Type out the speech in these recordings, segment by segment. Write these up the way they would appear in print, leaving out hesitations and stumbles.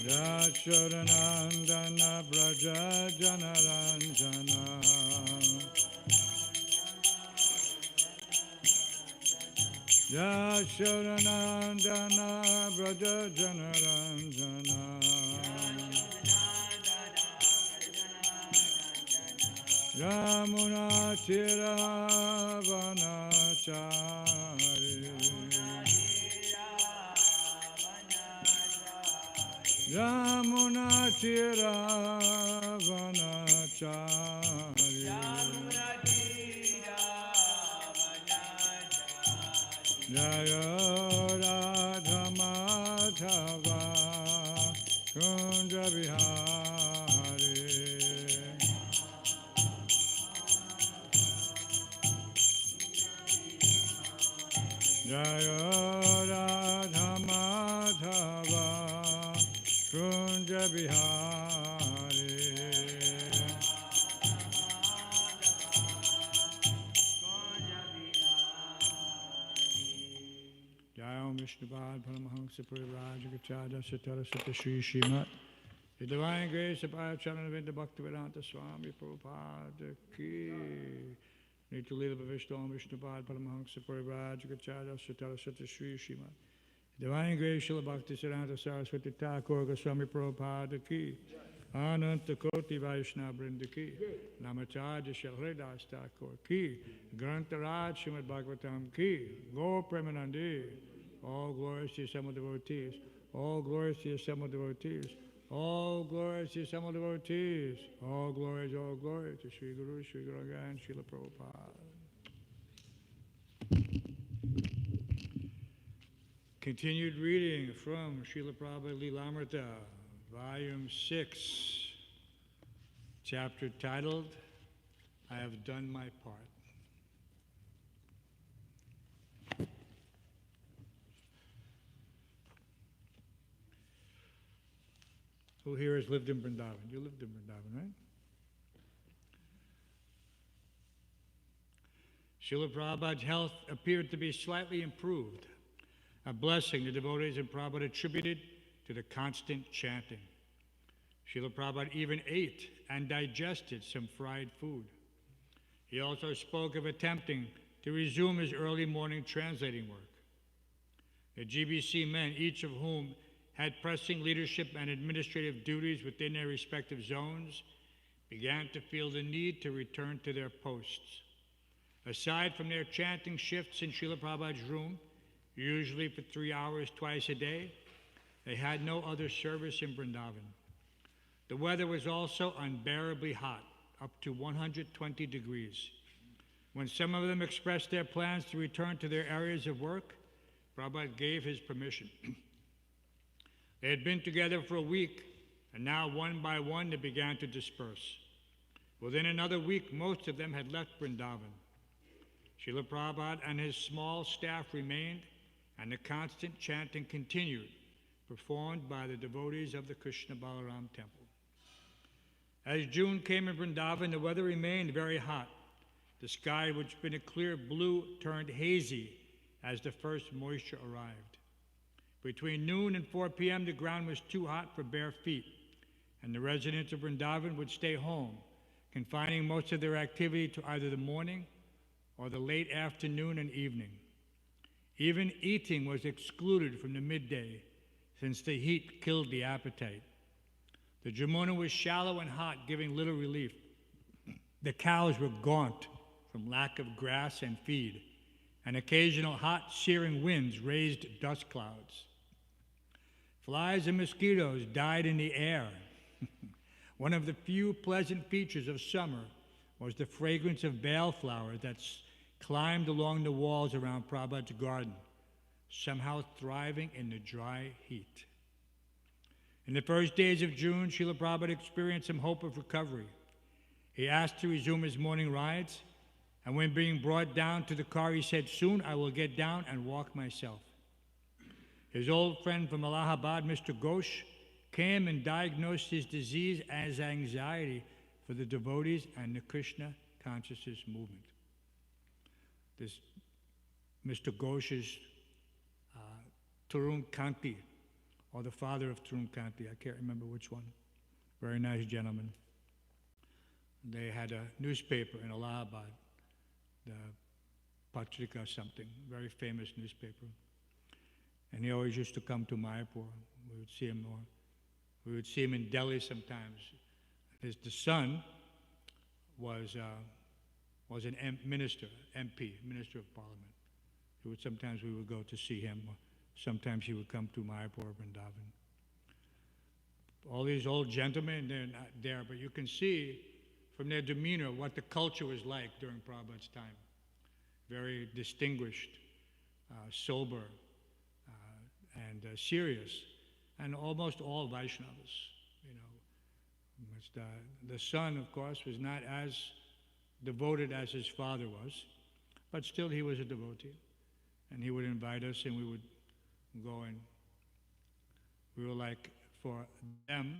Yashodanandana Braja Janaranjana Yashodanandana Braja Janaranjana Yamuna Tiravanachari Yamuna Tiravanachari Jaya Radha Madhava Kunja Vihari Jaya Radha Madhava Kunja Vihari Jaya Om Vishnupad Paramahansa Parivraj Gacchada Satara Sata Shri Śrimad The Divine Grace of Ayacharanavinda Bhaktivedanta Swami Prabhupada Ki Nitya Lila Vishnu Om Vishnupad Paramahansa Parivraj Gacchada Satara Sata Shri Śrimad Divine Grace Srila Bhakti Siddhanta Saraswati Thakur Goswami Prabhupada Ki Ananta Koti Vaishnava Vrinda Ki Namacharya Shri Haridas Thakur Ki Grantaraj Śrimad Bhāgavatam Ki Gaur Premanandi All glories to the assembled devotees All glories to the assembled devotees All glories to the assembled devotees All glories to Sri Guru Sri Gauranga Srila Prabhupada. Continued reading from Srila Prabhupada Lilamrita, Volume 6, chapter titled, I Have Done My Part. Who here has lived in Vrindavan? You lived in Vrindavan, right? Srila Prabhupada's health appeared to be slightly improved. A blessing the devotees and Prabhupada attributed to the constant chanting. Srila Prabhupada even ate and digested some fried food. He also spoke of attempting to resume his early morning translating work. The GBC men, each of whom had pressing leadership and administrative duties within their respective zones, began to feel the need to return to their posts. Aside from their chanting shifts in Srila Prabhupada's room, usually for 3 hours twice a day, they had no other service in Vrindavan. The weather was also unbearably hot, up to 120 degrees. When some of them expressed their plans to return to their areas of work, Prabhupada gave his permission. They had been together for a week, and now one by one they began to disperse. Within another week, most of them had left Vrindavan. Srila Prabhupada and his small staff remained, and the constant chanting continued, performed by the devotees of the Krishna Balaram temple. As June came in Vrindavan, the weather remained very hot. The sky, which had been a clear blue, turned hazy as the first moisture arrived. Between noon and 4 p.m., the ground was too hot for bare feet, and the residents of Vrindavan would stay home, confining most of their activity to either the morning or the late afternoon and evening. Even eating was excluded from the midday, since the heat killed the appetite. The Jamuna was shallow and hot, giving little relief. The cows were gaunt from lack of grass and feed, and occasional hot, searing winds raised dust clouds. Flies and mosquitoes died in the air. One of the few pleasant features of summer was the fragrance of bale flowers that climbed along the walls around Prabhupada's garden, somehow thriving in the dry heat. In the first days of June, Srila Prabhupada experienced some hope of recovery. He asked to resume his morning rides, and when being brought down to the car, he said, "Soon I will get down and walk myself." His old friend from Allahabad, Mr. Ghosh, came and diagnosed his disease as anxiety for the devotees and the Krishna consciousness movement. This Mr. Ghosh's Tarun Kanti or the father of Trunkanti. I can't remember which one. Very nice gentleman. They had a newspaper in Allahabad, the Patrika something, very famous newspaper. And he always used to come to Mayapur. We would see him, or we would see him in Delhi sometimes. The son was an minister, MP, Minister of Parliament. Sometimes we would go to see him, or sometimes he would come to Mayapur or Vrindavan. All these old gentlemen, they're not there, but you can see from their demeanor what the culture was like during Prabhupada's time. Very distinguished, sober, and serious, and almost all Vaishnavas. The son, of course, was not as devoted as his father was, but still he was a devotee. And he would invite us, and we would go, and we were like, for them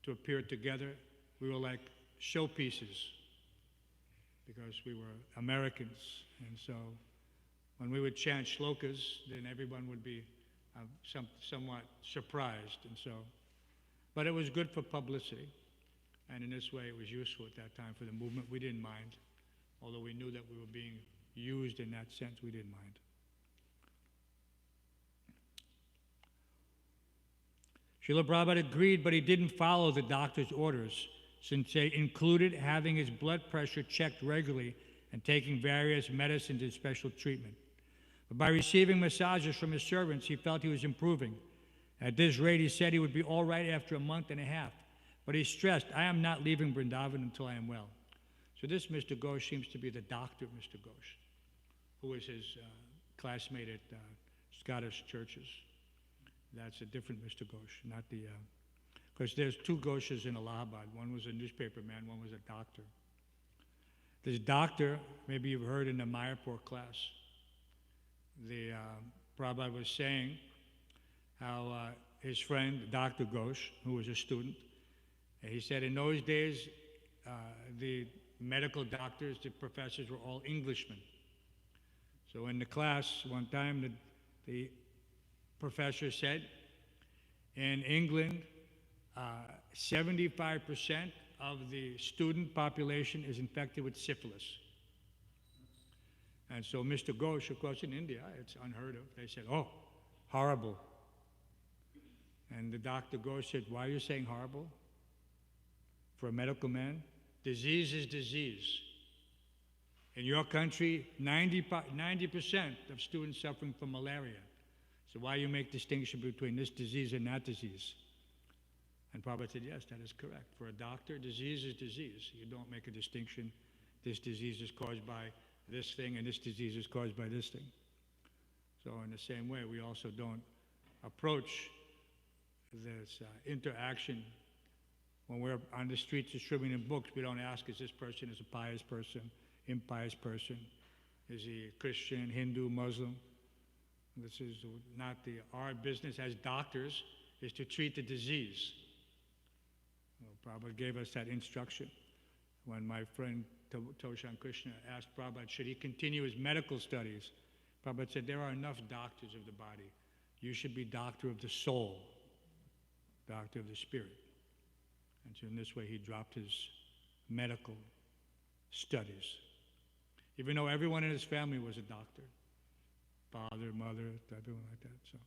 to appear together, we were like showpieces, because we were Americans. And so when we would chant shlokas, then everyone would be somewhat surprised. And so, but it was good for publicity. And in this way, it was useful at that time for the movement. We didn't mind. Although we knew that we were being used in that sense, we didn't mind. Srila Prabhupada agreed, but he didn't follow the doctor's orders, since they included having his blood pressure checked regularly and taking various medicines and special treatment. But by receiving massages from his servants, he felt he was improving. At this rate, he said he would be all right after a month and a half. But he stressed, I am not leaving Vrindavan until I am well. So this Mr. Ghosh seems to be the doctor of Mr. Ghosh, who was his classmate at Scottish churches. That's a different Mr. Ghosh, not the... Because there's two Ghoshes in Allahabad. One was a newspaper man, one was a doctor. This doctor, maybe you've heard in the Mayapur class, the Prabhupada was saying how his friend, Dr. Ghosh, who was a student, he said in those days, the medical doctors, the professors were all Englishmen. So in the class, one time, the professor said, in England, 75% of the student population is infected with syphilis. And so Mr. Ghosh, of course, in India, it's unheard of. They said, oh, horrible. And the Dr. Ghosh said, why are you saying horrible? For a medical man, disease is disease. In your country, 90% of students suffering from malaria. So why you make distinction between this disease and that disease? And Prabhupada said, yes, that is correct. For a doctor, disease is disease. You don't make a distinction. This disease is caused by this thing, and this disease is caused by this thing. So in the same way, we also don't approach this interaction. When we're on the streets distributing books, we don't ask, is this person a pious person, impious person? Is he a Christian, Hindu, Muslim? This is not our business as doctors, is to treat the disease. Well, Prabhupada gave us that instruction. When my friend Toshan Krishna asked Prabhupada, should he continue his medical studies? Prabhupada said, there are enough doctors of the body. You should be doctor of the soul, doctor of the spirit. And so in this way, he dropped his medical studies. Even though everyone in his family was a doctor. Father, mother, everyone like that. So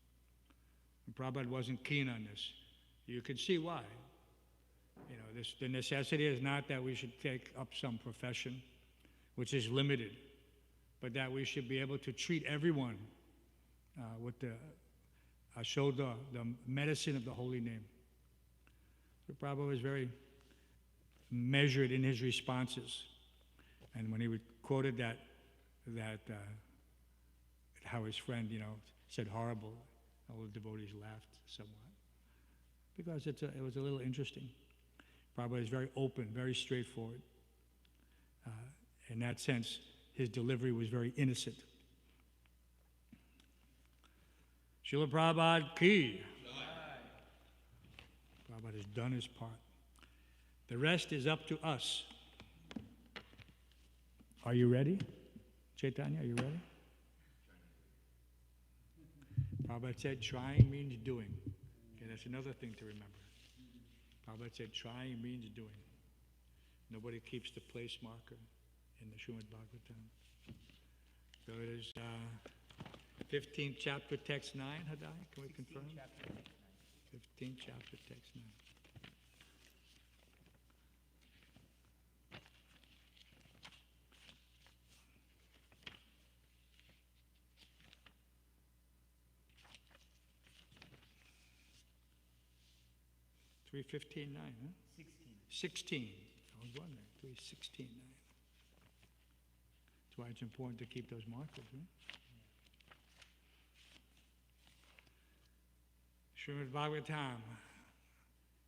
and Prabhupada wasn't keen on this. You can see why. The necessity is not that we should take up some profession, which is limited, but that we should be able to treat everyone with the medicine of the holy name. So Prabhupada was very measured in his responses. And when he quoted that how his friend, said horrible, all the devotees laughed somewhat. Because it was a little interesting. Prabhupada is very open, very straightforward. In that sense, his delivery was very innocent. Srila Prabhupada ki. Prabhupada has done his part. The rest is up to us. Are you ready? Chaitanya, are you ready? Prabhupada said trying means doing. Okay, that's another thing to remember. Prabhupada said trying means doing. Nobody keeps the place marker in the Śrimad Bhāgavatam. So it is 15th chapter, text 9, Hadai, can we confirm? 15th chapter, text 9. Three 15:9, huh? 16. I was wondering. 3:16:9. That's why it's important to keep those markers, right? Śrimad Bhāgavatam,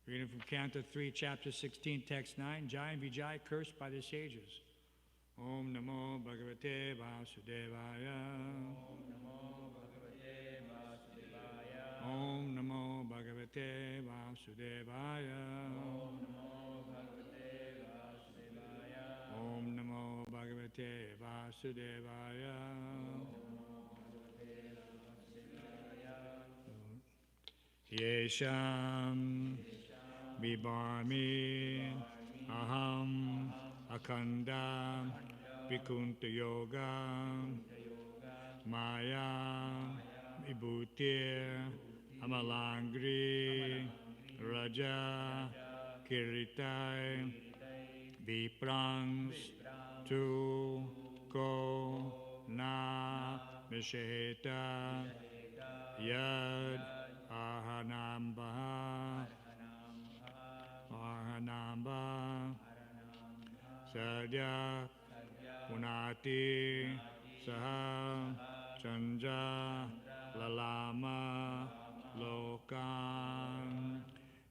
reading from Canto 3, Chapter 16, Text 9, Jai and Vijay cursed by the sages. Om Namo Bhagavate Vasudevaya. Om Namo Bhagavate Vasudevaya. Om Namo Bhagavate Vasudevaya. Yesham Vibharmi Aham Akanda Vikunta Yoga Maya Vibhutir Amalangri Raja Kiritai Viprangs Tu Ko Na Visheta Yad Ahanamba Sadya Punati Saha Chanja Lalama Lokan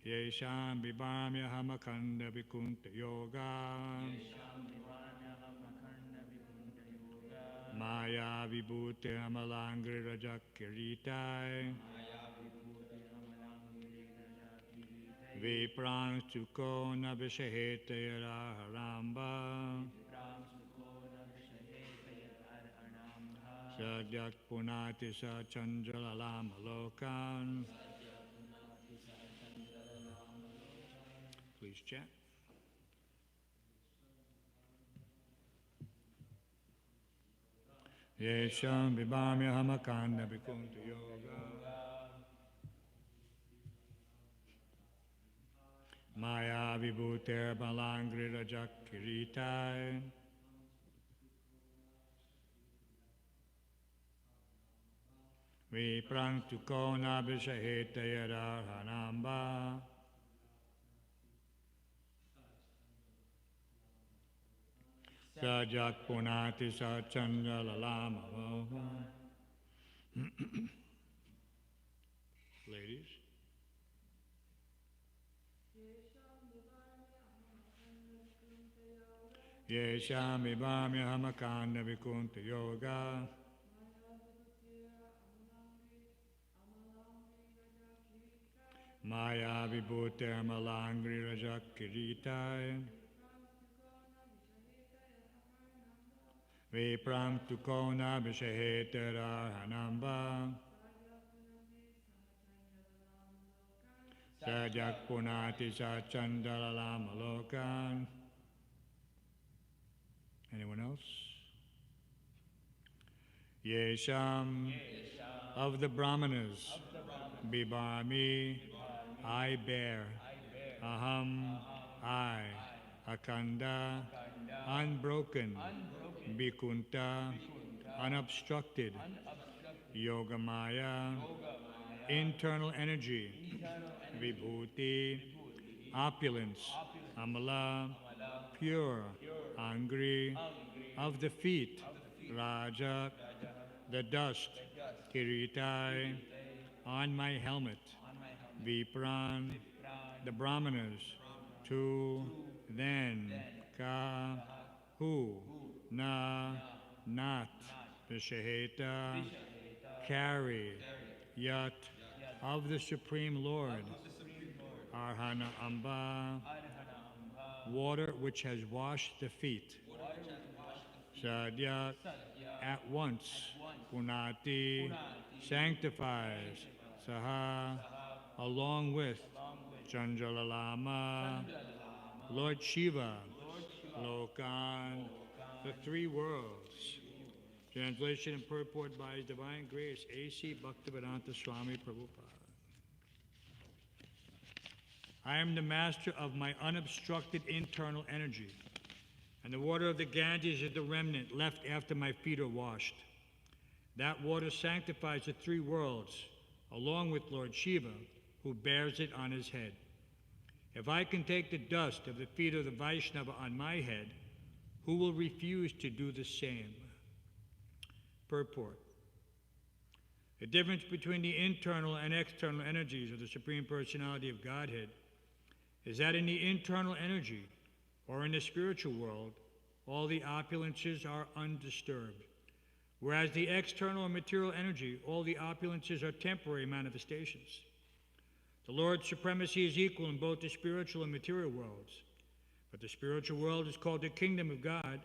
Yesham Vibhamya Hamakanda Vikunta Yoga Maya Vibhuti Amalangri Rajakiritai Viprang Sukona Vishaheta Yararamba Sadyak Punati Sa Chandralam Lokan. Please chant. Yesham Vibhamya Hamakanda Vikunta Yoga Maya Vibhutir Balangri Rajakiritai Viprang Tukona Vishaheta Yadharhanamba Sajak Punati Sachanda Lalama. Ladies. Yesham Vibhamya Hamakanda Vikunta Yoga Maya Vibhuti Amalangri Rajakiritai Vipram Tukona Vishaheta Rahanamba Sajak Punati Sachandalalam Alokan. Anyone else? Yesham of the Brahmanas, Bibhami, I bear, Aham, I, Akanda, unbroken, Vikunta, unobstructed, Yogamaya, internal energy, Vibhuti, opulence, Amala, pure, Angri, of the feet, Raja, the dust, Kiritai, on my helmet, Vipran, the Brahmanas, to, then, Ka, who, Na, not, Vishaheta, carry, Yat, of the Supreme Lord, Arhana Amba, water which has washed the feet, Sadya, at once, Punati, sanctifies, Saha, along with Chandra Lama, Lord Shiva, Lokan, the three worlds. Translation and purport by His Divine Grace, A.C. Bhaktivedanta Swami Prabhupada. I am the master of my unobstructed internal energy, and the water of the Ganges is the remnant left after my feet are washed. That water sanctifies the three worlds, along with Lord Shiva, who bears it on his head. If I can take the dust of the feet of the Vaishnava on my head, who will refuse to do the same? Purport. The difference between the internal and external energies of the Supreme Personality of Godhead is that in the internal energy, or in the spiritual world, all the opulences are undisturbed, whereas the external and material energy, all the opulences are temporary manifestations. The Lord's supremacy is equal in both the spiritual and material worlds, but the spiritual world is called the kingdom of God,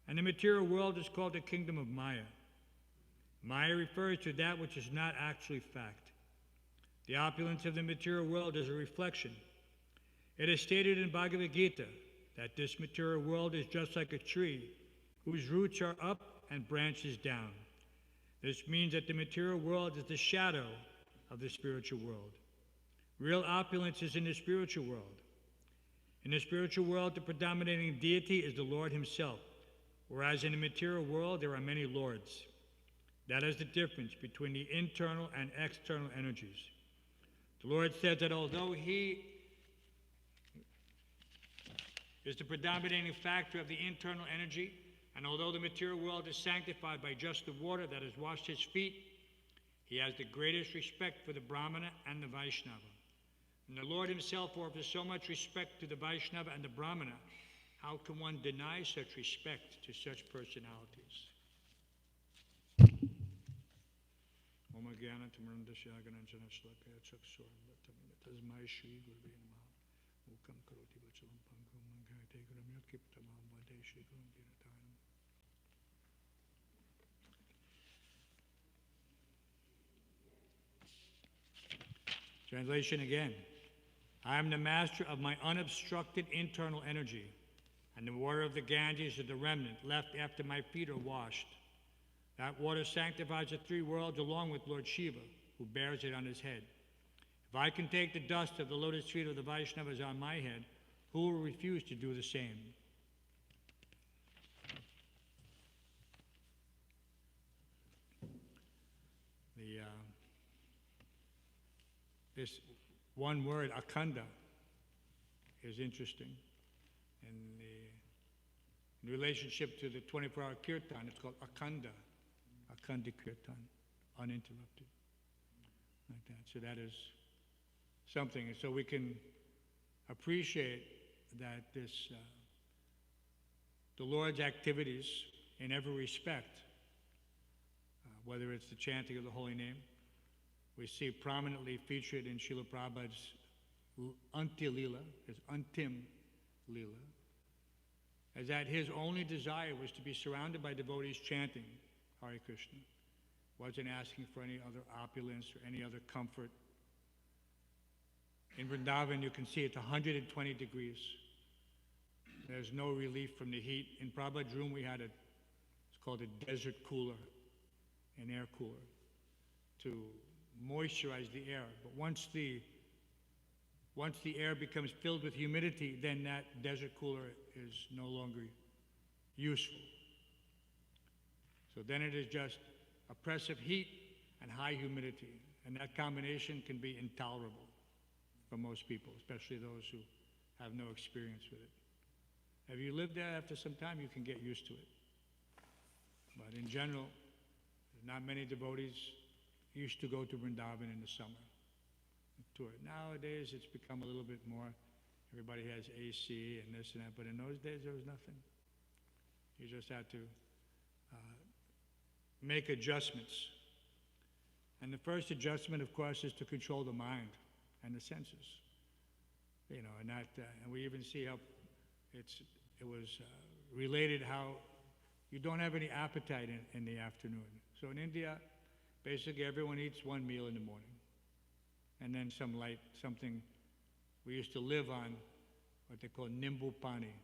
and the material world is called the kingdom of Maya. Maya refers to that which is not actually fact. The opulence of the material world is a reflection. It is stated in Bhagavad Gita that this material world is just like a tree whose roots are up and branches down. This means that the material world is the shadow of the spiritual world. Real opulence is in the spiritual world. In the spiritual world, the predominating deity is the Lord himself, whereas in the material world, there are many lords. That is the difference between the internal and external energies. The Lord says that although he is the predominating factor of the internal energy, and although the material world is sanctified by just the water that has washed his feet, he has the greatest respect for the Brahmana and the Vaishnava. And the Lord himself offers so much respect to the Vaishnava and the Brahmana. How can one deny such respect to such personalities? Translation again. I am the master of my unobstructed internal energy, and the water of the Ganges is the remnant left after my feet are washed. That water sanctifies the three worlds along with Lord Shiva, who bears it on his head. If I can take the dust of the lotus feet of the Vaishnavas on my head, who will refuse to do the same? This one word, akhanda, is interesting. And in relationship to the 24-hour kirtan, it's called akhanda kirtan, uninterrupted, like that. So that is something. And so we can appreciate that the Lord's activities in every respect, whether it's the chanting of the holy name, we see prominently featured in Srila Prabhupada's Antya Lila, his Antim Lila, as that his only desire was to be surrounded by devotees chanting Hare Krishna. Wasn't asking for any other opulence or any other comfort. In Vrindavan, you can see it's 120 degrees. There's no relief from the heat. In Prabhupada's room, we had it's called a desert cooler, an air cooler, to moisturize the air. But once the air becomes filled with humidity, then that desert cooler is no longer useful. So then it is just oppressive heat and high humidity, and that combination can be intolerable for most people, especially those who have no experience with it. If you live there after some time, you can get used to it. But in general, not many devotees used to go to Vrindavan in the summer. Tour. Nowadays, it's become a little bit more, everybody has AC and this and that, but in those days, there was nothing. You just had to make adjustments. And the first adjustment, of course, is to control the mind and the senses. You know, and that, and we even see how it was related how you don't have any appetite in the afternoon. So in India, basically everyone eats one meal in the morning. and then some light, something. We used to live on what they call nimbu pani,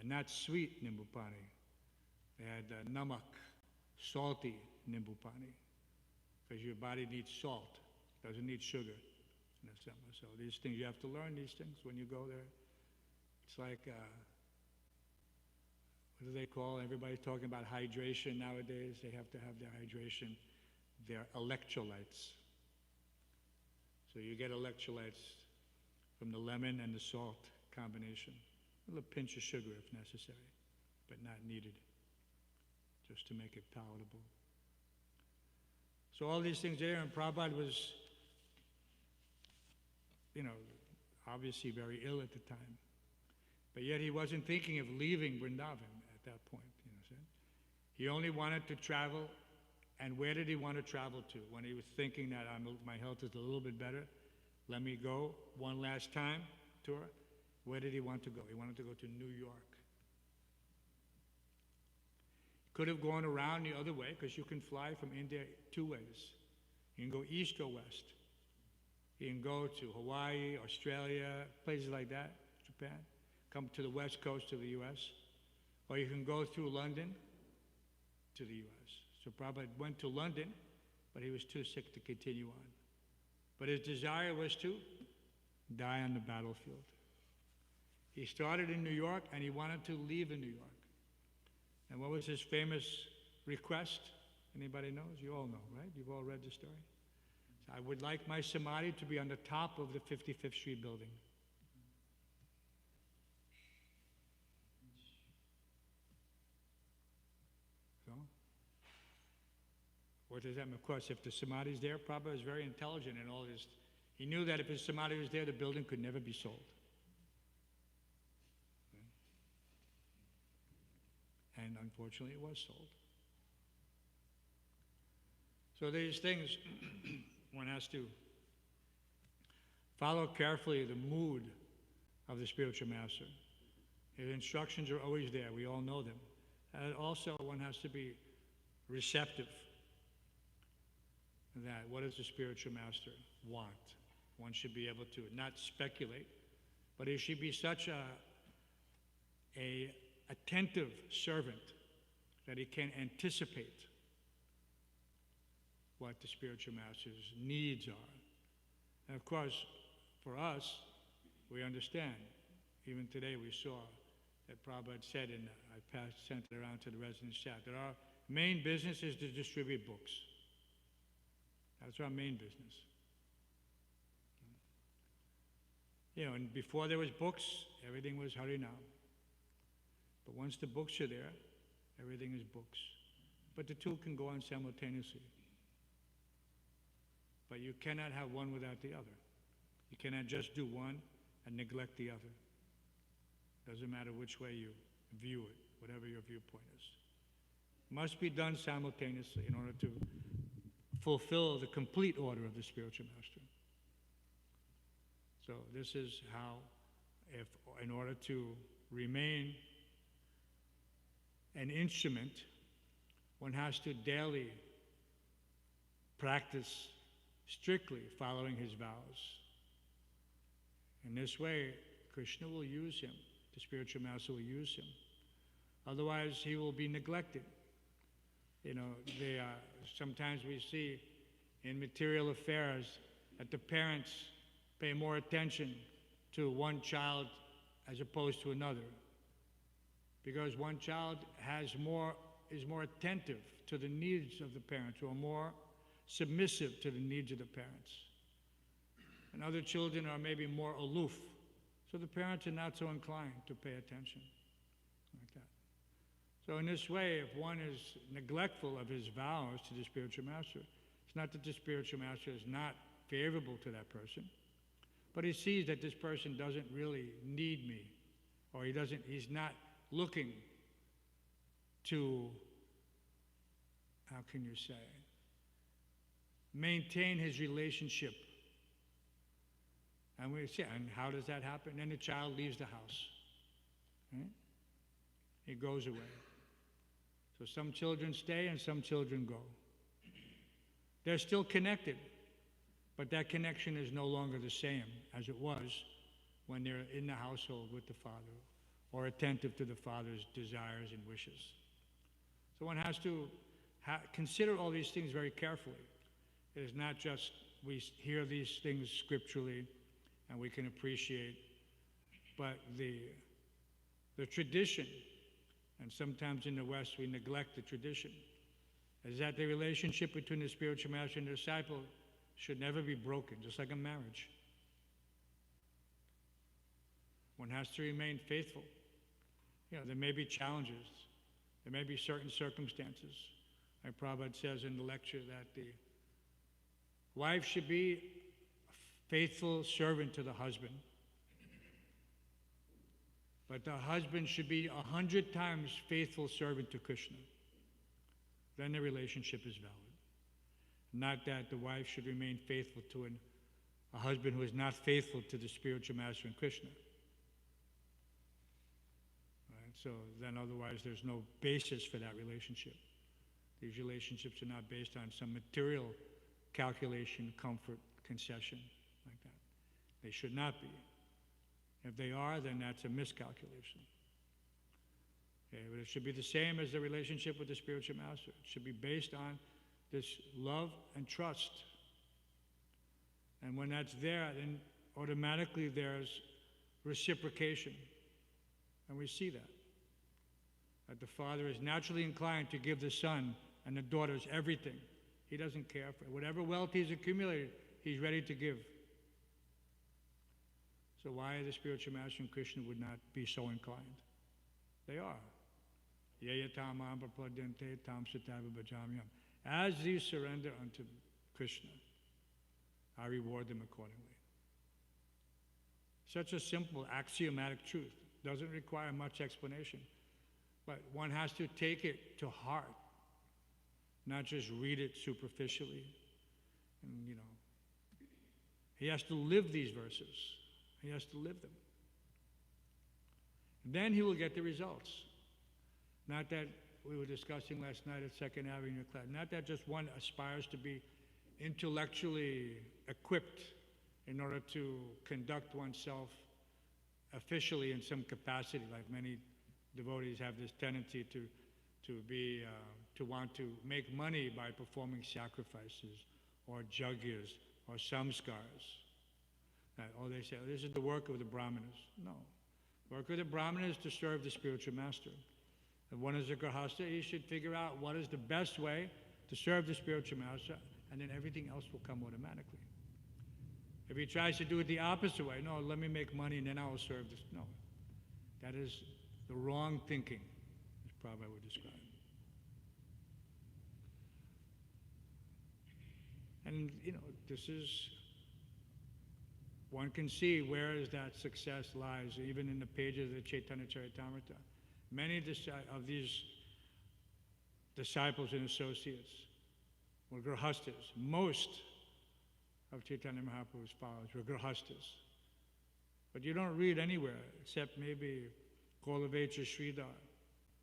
and not sweet nimbu pani. They had namak, salty nimbu pani, because your body needs salt, doesn't need sugar in the summer. So these things, you have to learn these things when you go there. It's like, what do they call? Everybody's talking about hydration nowadays. They have to have their hydration, their electrolytes. So you get electrolytes from the lemon and the salt combination. A little pinch of sugar if necessary, but not needed, just to make it palatable. So all these things there, and Prabhupada was, obviously very ill at the time. But yet he wasn't thinking of leaving Vrindavan at that point. He only wanted to travel. And where did he want to travel to? When he was thinking that my health is a little bit better, let me go one last time tour. Where did he want to go? He wanted to go to New York. Could have gone around the other way, because you can fly from India two ways. You can go east or west. You can go to Hawaii, Australia, places like that, Japan. Come to the west coast of the U.S. Or you can go through London to the U.S. So Prabhupada went to London, but he was too sick to continue on. But his desire was to die on the battlefield. He started in New York, and he wanted to leave in New York. And what was his famous request? Anybody knows? You all know, right? You've all read the story. So I would like my samadhi to be on the top of the 55th Street building. So, what does that mean? Of course, if the samadhi is there, Prabhupada is very intelligent in all this. He knew that if his samadhi was there, the building could never be sold. And unfortunately, it was sold. So these things, one has to follow carefully the mood of the spiritual master. His instructions are always there. We all know them. And also, one has to be receptive. That what does the spiritual master want? One should be able to not speculate, but he should be such a attentive servant that he can anticipate what the spiritual master's needs are. And of course, for us, we understand. Even today we saw that Prabhupada said, and I sent it around to the residence chat, that our main business is to distribute books. That's our main business. And before there was books, everything was Harinam. But once the books are there, everything is books. But the two can go on simultaneously. But you cannot have one without the other. You cannot just do one and neglect the other. Doesn't matter which way you view it, whatever your viewpoint is. Must be done simultaneously in order to fulfill the complete order of the spiritual master. So this is how, in order to remain an instrument, one has to daily practice strictly following his vows. In this way, Krishna will use him, the spiritual master will use him. Otherwise, he will be neglected. Sometimes we see in material affairs that the parents pay more attention to one child as opposed to another, because one child is more attentive to the needs of the parents, or more submissive to the needs of the parents. And other children are maybe more aloof, so the parents are not so inclined to pay attention like that. So in this way, if one is neglectful of his vows to the spiritual master, it's not that the spiritual master is not favorable to that person, but he sees that this person doesn't really need me, or he's not looking to, how can you say, maintain his relationship. And we say, and how does that happen? Then the child leaves the house. Right? He goes away. So some children stay and some children go. They're still connected, But that connection is no longer the same as it was when they're in the household with the father or attentive to the father's desires and wishes. So one has to consider all these things very carefully. It is not just we hear these things scripturally and we can appreciate, but the tradition, and sometimes in the West we neglect the tradition, is that the relationship between the spiritual master and the disciple should never be broken, just like a marriage. One has to remain faithful. There may be challenges. There may be certain circumstances. Like Prabhupada says in the lecture that the wife should be a faithful servant to the husband, but the husband should be 100 times faithful servant to Krishna. Then the relationship is valid. Not that the wife should remain faithful to a husband who is not faithful to the spiritual master and Krishna. Right? So then otherwise there's no basis for that relationship. These relationships are not based on some material calculation, comfort, concession like that. They should not be. If they are, then that's a miscalculation. Okay, but it should be the same as the relationship with the spiritual master. It should be based on this love and trust. And when that's there, then automatically there's reciprocation. And we see that. That the father is naturally inclined to give the son and the daughters everything. He doesn't care for it. Whatever wealth he's accumulated, he's ready to give. So why the spiritual master and Krishna would not be so inclined? They are. As these surrender unto Krishna, I reward them accordingly. Such a simple axiomatic truth. Doesn't require much explanation. But one has to take it to heart, not just read it superficially. And, he has to live these verses. He has to live them. And then he will get the results. Not that we were discussing last night at Second Avenue class, not that just one aspires to be intellectually equipped in order to conduct oneself officially in some capacity, like many devotees have this tendency to want to make money by performing sacrifices or yajnas or samskars. Or they say, oh, this is the work of the brahmanas. No. The work of the brahmanas is to serve the spiritual master. If one is a grahasta, he should figure out what is the best way to serve the spiritual master, and then everything else will come automatically. If he tries to do it the opposite way, no, let me make money and then I will serve this. No. That is the wrong thinking, as Prabhupada would describe. And, this is, one can see where is that success lies, even in the pages of the Chaitanya Charitamrita. Many of these disciples and associates were grahastas. Most of Chaitanya Mahaprabhu's followers were grahastas. But you don't read anywhere, except maybe Kolavecha Sridhar.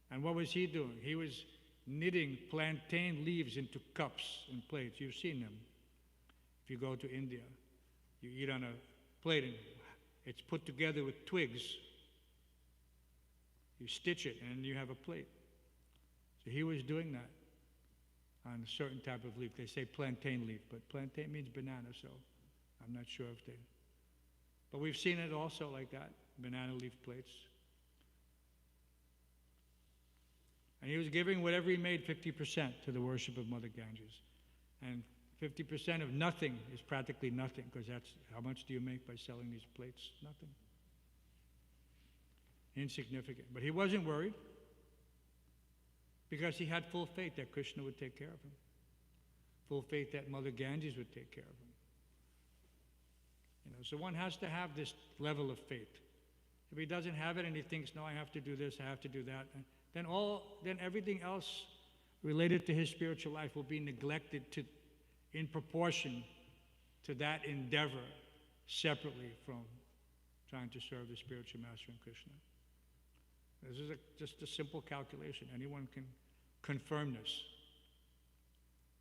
And what was he doing? He was knitting plantain leaves into cups and plates. You've seen them. If you go to India, you eat on a plate and it's put together with twigs. You stitch it and you have a plate. So he was doing that on a certain type of leaf. They say plantain leaf, but plantain means banana, so I'm not sure if they... But we've seen it also like that, banana leaf plates. And he was giving whatever he made 50% to the worship of Mother Ganges. And 50% of nothing is practically nothing, because that's how much do you make by selling these plates? Nothing. Insignificant. But he wasn't worried, because he had full faith that Krishna would take care of him. Full faith that Mother Ganges would take care of him. So one has to have this level of faith. If he doesn't have it and he thinks, no, I have to do this, I have to do that, then everything else related to his spiritual life will be neglected in proportion to that endeavor, separately from trying to serve the spiritual master and Krishna. This is just a simple calculation. Anyone can confirm this.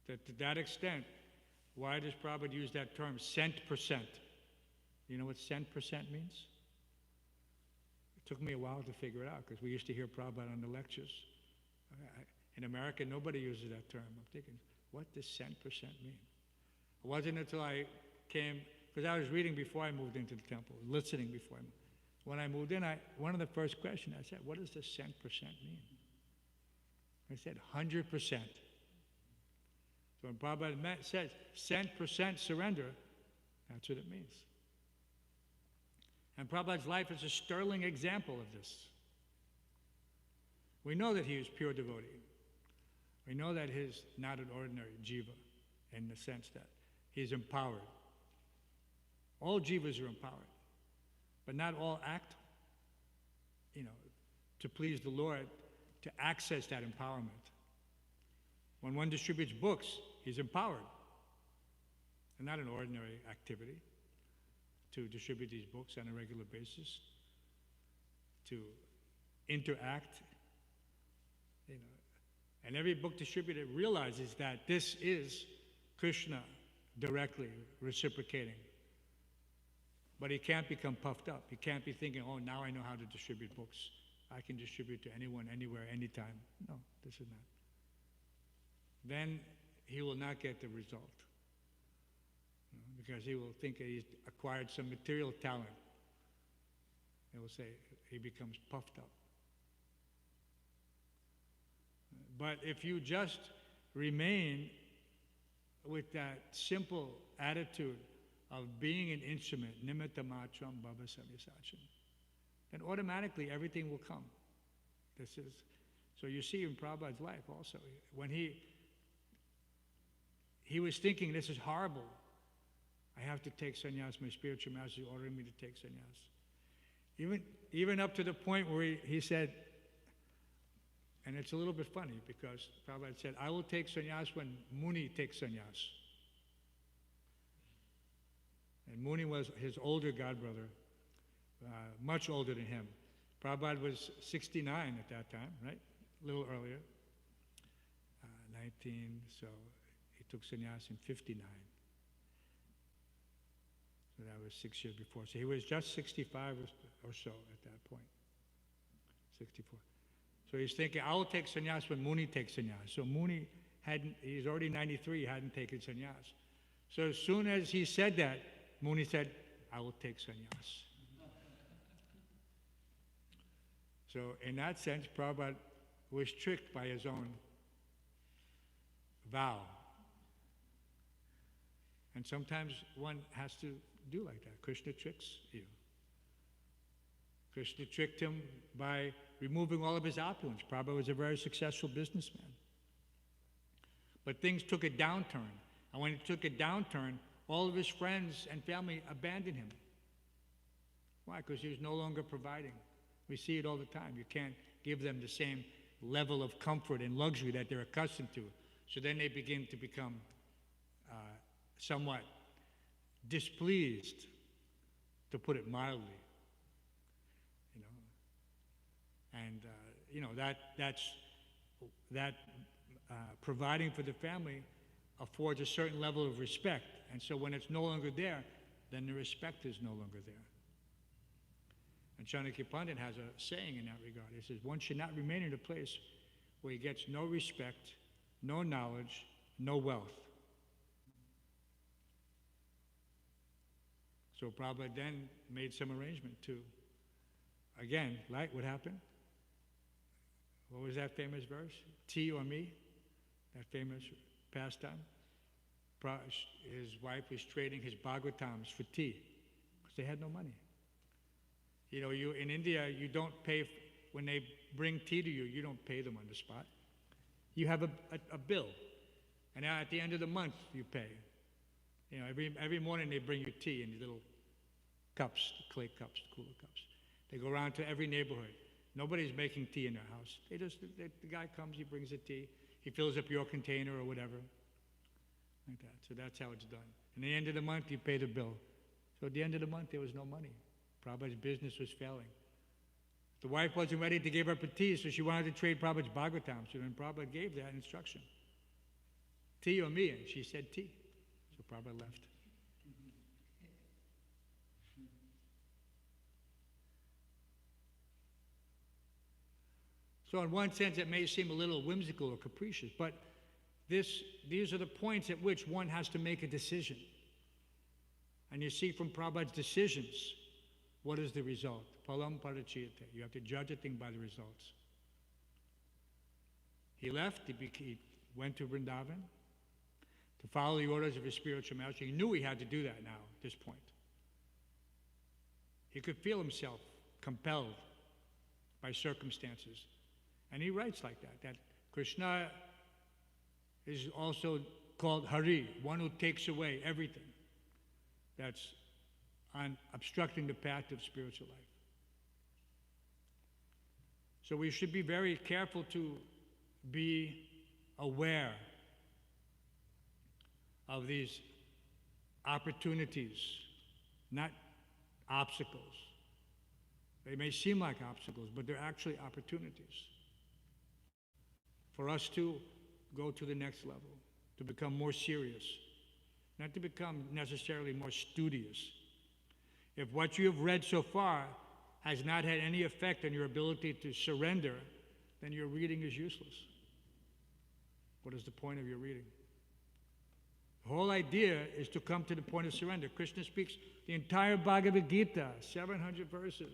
That to that extent, Why does Prabhupada use that term, cent percent? You know what cent percent means? It took me a while to figure it out because we used to hear Prabhupada on the lectures. In America, nobody uses that term. I'm thinking, what does cent percent mean? It wasn't until I came, because I was reading before I moved into the temple, listening before I moved. When I moved in, one of the first questions I said, what does the cent percent mean? I said 100%. So when Prabhupada says cent percent surrender, that's what it means. And Prabhupada's life is a sterling example of this. We know that he is pure devotee. We know that he's not an ordinary jiva in the sense that he's empowered. All jivas are empowered, but not all act, to please the Lord, to access that empowerment. When one distributes books, he's empowered, and not an ordinary activity to distribute these books on a regular basis, to interact, And every book distributor realizes that this is Krishna directly reciprocating. But he can't become puffed up. He can't be thinking, oh, now I know how to distribute books. I can distribute to anyone, anywhere, anytime. No, this is not. Then he will not get the result. Because he will think that he's acquired some material talent. He will say he becomes puffed up. But if you just remain with that simple attitude of being an instrument, nimitta matram bhava savyasachin, then automatically everything will come. So you see in Prabhupada's life also, when he was thinking, this is horrible. I have to take sannyas. My spiritual master is ordering me to take sannyas. Even up to the point where he said, and it's a little bit funny because Prabhupada said, I will take sannyas when Muni takes sannyas. And Muni was his older godbrother, much older than him. Prabhupada was 69 at that time, right? A little earlier. 19, so he took sannyas in 59. So that was 6 years before. So he was just 65 or so at that point. 64. So he's thinking, I will take sannyas when Muni takes sannyas. So Muni he's already 93, he hadn't taken sannyas. So as soon as he said that, Muni said, I will take sannyas. So in that sense, Prabhupada was tricked by his own vow. And sometimes one has to do like that. Krishna tricks you. Krishna tricked him by removing all of his opulence. Prabhupada was a very successful businessman. But things took a downturn. And when it took a downturn, all of his friends and family abandoned him. Why? Because he was no longer providing. We see it all the time. You can't give them the same level of comfort and luxury that they're accustomed to. So then they begin to become somewhat displeased, to put it mildly. That providing for the family affords a certain level of respect. And so when it's no longer there, then the respect is no longer there. And Chanakya Pandit has a saying in that regard. He says, one should not remain in a place where he gets no respect, no knowledge, no wealth. So Prabhupada then made some arrangement to, again, like what happened? What was that famous verse? Tea or me? That famous pastime? His wife was trading his Bhāgavatams for tea because they had no money. In India, you don't pay, when they bring tea to you, you don't pay them on the spot. You have a bill, and at the end of the month, you pay. Every morning they bring you tea in these little cups, clay cups, cooler cups. They go around to every neighborhood. Nobody's making tea in their house. The guy comes, he brings the tea, he fills up your container or whatever, like that. So that's how it's done. And at the end of the month, you pay the bill. So at the end of the month, there was no money. Prabhupada's business was failing. The wife wasn't ready to give up her tea, so she wanted to trade Prabhupada's Bhāgavatam. So then Prabhupada gave that instruction. Tea or me? And she said tea. So Prabhupada left. So in one sense, it may seem a little whimsical or capricious, but these are the points at which one has to make a decision. And you see from Prabhupada's decisions, what is the result? Palam parachiyate. You have to judge a thing by the results. He left, he went to Vrindavan to follow the orders of his spiritual master. He knew he had to do that now at this point. He could feel himself compelled by circumstances. And he writes like that Krishna is also called Hari, one who takes away everything that's obstructing the path of spiritual life. So we should be very careful to be aware of these opportunities, not obstacles. They may seem like obstacles, but they're actually opportunities for us to go to the next level, to become more serious, not to become necessarily more studious. If what you have read so far has not had any effect on your ability to surrender, then your reading is useless. What is the point of your reading? The whole idea is to come to the point of surrender. Krishna speaks the entire Bhagavad Gita, 700 verses,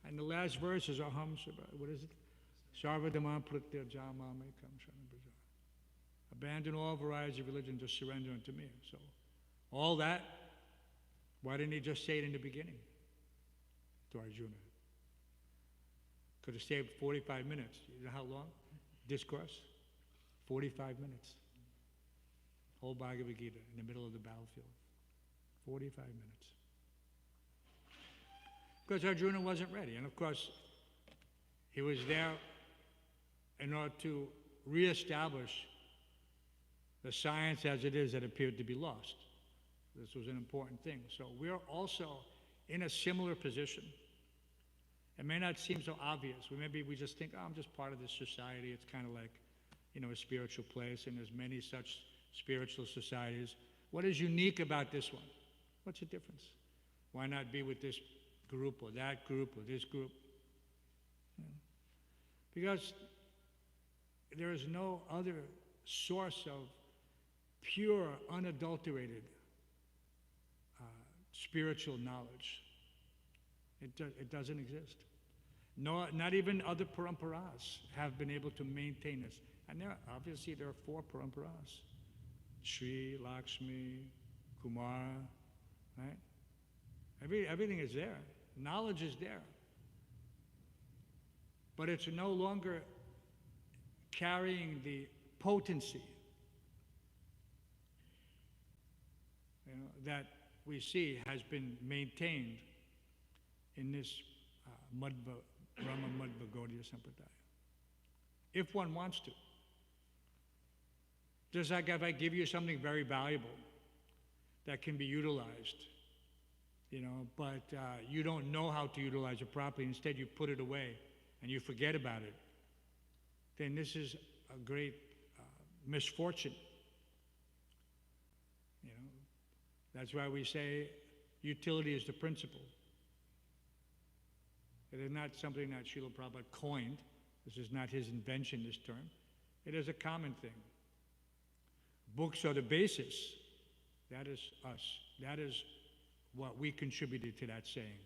and the last verse is Hansarupa. What is it? Sarvadhamam pratyajamamekam sharanam. Abandon all varieties of religion, just surrender unto me. So, all that, why didn't he just say it in the beginning to Arjuna? Could have saved 45 minutes. You know how long? Discourse? 45 minutes. Whole Bhagavad Gita in the middle of the battlefield. 45 minutes. Because Arjuna wasn't ready. And of course, he was there in order to reestablish the science as it is that appeared to be lost. This was an important thing. So we're also in a similar position. It may not seem so obvious. Maybe we just think, oh, I'm just part of this society. It's kind of like, a spiritual place, and there's many such spiritual societies. What is unique about this one? What's the difference? Why not be with this group or that group or this group? Because there is no other source of pure, unadulterated spiritual knowledge. It doesn't exist. No, not even other paramparas have been able to maintain this. And there are 4 paramparas. Sri, Lakshmi, Kumar, right? Everything is there. Knowledge is there. But it's no longer carrying the potency that we see has been maintained in this Brahma Madhva Gaudiya Sampradaya. If one wants to. Just like if I give you something very valuable that can be utilized, but you don't know how to utilize it properly, instead you put it away and you forget about it, then this is a great misfortune. That's why we say utility is the principle. It is not something that Srila Prabhupada coined. This is not his invention, this term. It is a common thing. Books are the basis. That is us. That is what we contributed to that saying.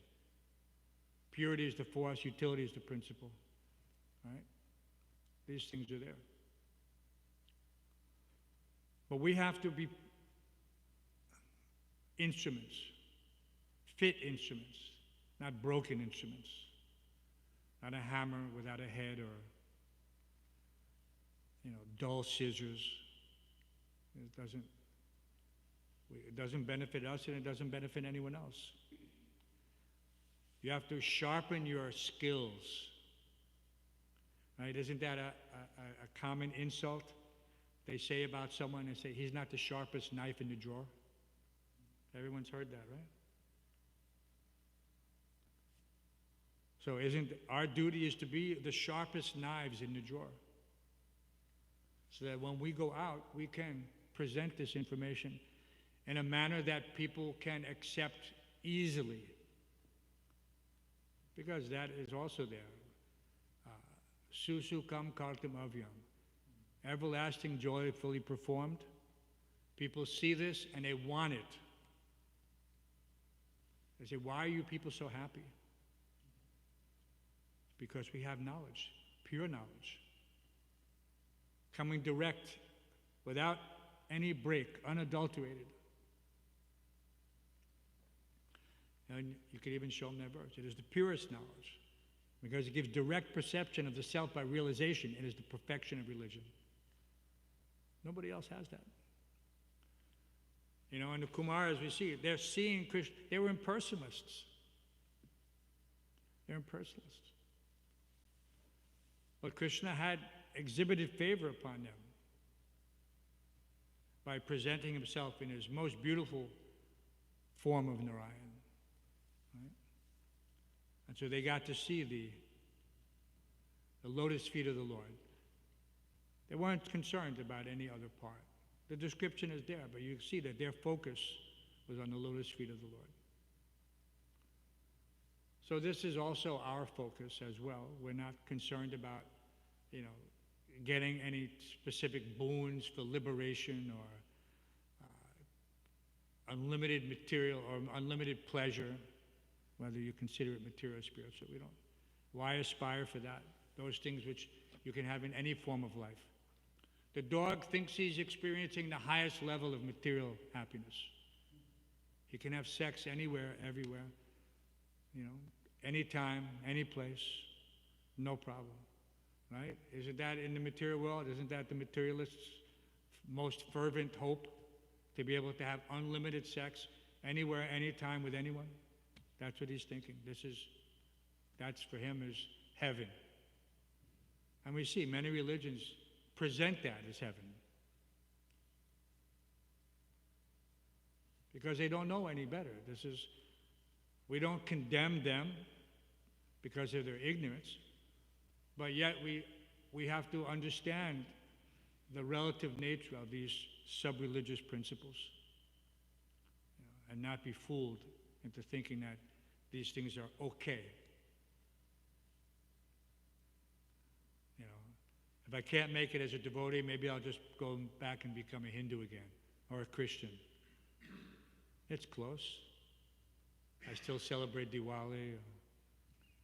Purity is the force, utility is the principle. Right? These things are there. But we have to be instruments, fit instruments, not broken instruments. Not a hammer without a head or, dull scissors. It doesn't benefit us and it doesn't benefit anyone else. You have to sharpen your skills. Right? Isn't that a common insult? They say about someone, they say, he's not the sharpest knife in the drawer. Everyone's heard that, right? So our duty is to be the sharpest knives in the drawer, so that when we go out, we can present this information in a manner that people can accept easily, because that is also there. Susukam kartam avyam. Everlasting joy fully performed. People see this and they want it. They say, why are you people so happy? Because we have knowledge, pure knowledge, coming direct, without any break, unadulterated. And you could even show them that verse. It is the purest knowledge, because it gives direct perception of the self by realization. It is the perfection of religion. Nobody else has that. You know, in the Kumaras we see, they're seeing Krishna. They were impersonalists. They're impersonalists. But Krishna had exhibited favor upon them by presenting himself in his most beautiful form of Narayan. Right? And so they got to see the lotus feet of the Lord. They weren't concerned about any other part. The description is there, but you see that their focus was on the lotus feet of the Lord. So this is also our focus as well. We're not concerned about, getting any specific boons for liberation or unlimited material or unlimited pleasure, whether you consider it material or spiritual. We don't. Why aspire for that? Those things which you can have in any form of life. The dog thinks he's experiencing the highest level of material happiness. He can have sex anywhere, everywhere, anytime, any place, no problem, right? Isn't that in the material world? Isn't that the materialist's most fervent hope, to be able to have unlimited sex anywhere, anytime with anyone? That's what he's thinking. That's for him is heaven. And we see many religions present that as heaven, because they don't know any better. We don't condemn them because of their ignorance, but yet we have to understand the relative nature of these sub-religious principles, and not be fooled into thinking that these things are okay. If I can't make it as a devotee, maybe I'll just go back and become a Hindu again, or a Christian. It's close. I still celebrate Diwali,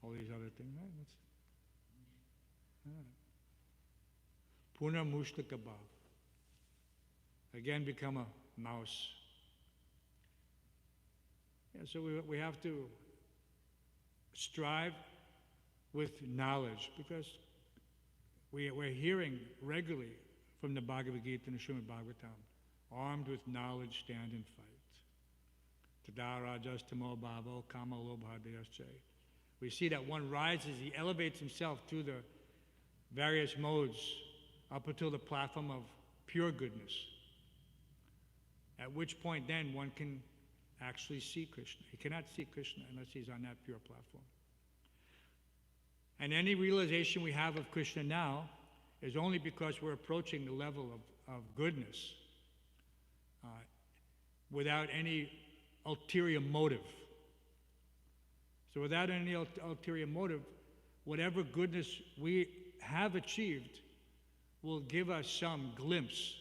all these other things. Puna mushtaka bhav. Again, become a mouse. So we have to strive with knowledge, because we're hearing regularly from the Bhagavad Gita and the Śrimad Bhāgavatam, armed with knowledge, stand and fight. Tada rajas tamo bhavo kama lobhadayasche. We see that one rises, he elevates himself through the various modes up until the platform of pure goodness, at which point then one can actually see Krishna. He cannot see Krishna unless he's on that pure platform. And any realization we have of Krishna now is only because we're approaching the level of goodness without any ulterior motive. So without any ulterior motive, whatever goodness we have achieved will give us some glimpse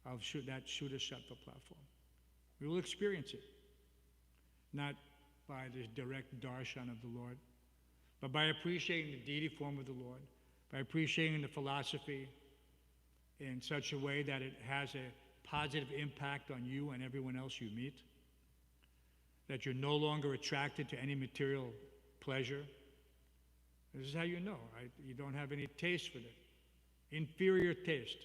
of that Shuddha Sattva platform. We will experience it, not by the direct darshan of the Lord, but by appreciating the deity form of the Lord, by appreciating the philosophy in such a way that it has a positive impact on you and everyone else you meet, that you're no longer attracted to any material pleasure. This is how you know, right? You don't have any taste for it. Inferior taste.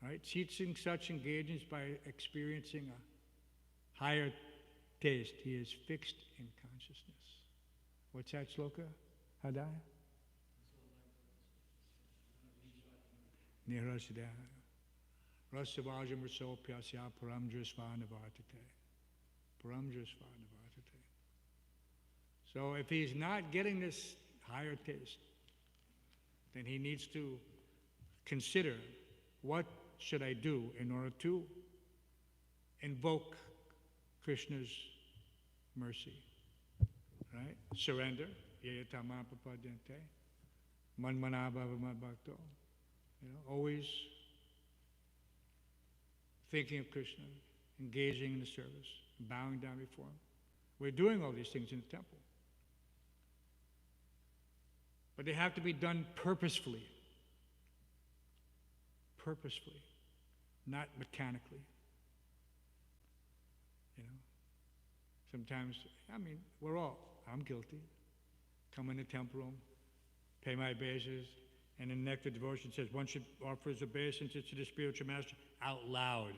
Right? Teaching such engagements by experiencing a higher taste. He is fixed in consciousness. What's that sloka? Hadaya? Nirasida. Rasavajam raso pyasya paramjasvanavartate. Paramjasvanavartate. So if he's not getting this higher taste, then he needs to consider what should I do in order to invoke Krishna's mercy? Right? Surrender. Yayatama papadente. Manmanabhava madbhakto. Always thinking of Krishna, engaging in the service, bowing down before him. We're doing all these things in the temple. But they have to be done purposefully. Purposefully, not mechanically. Sometimes, I'm guilty. Come in the temple room, pay my obeisances, and in the nectar devotion says one should offer his obeisances to the spiritual master out loud.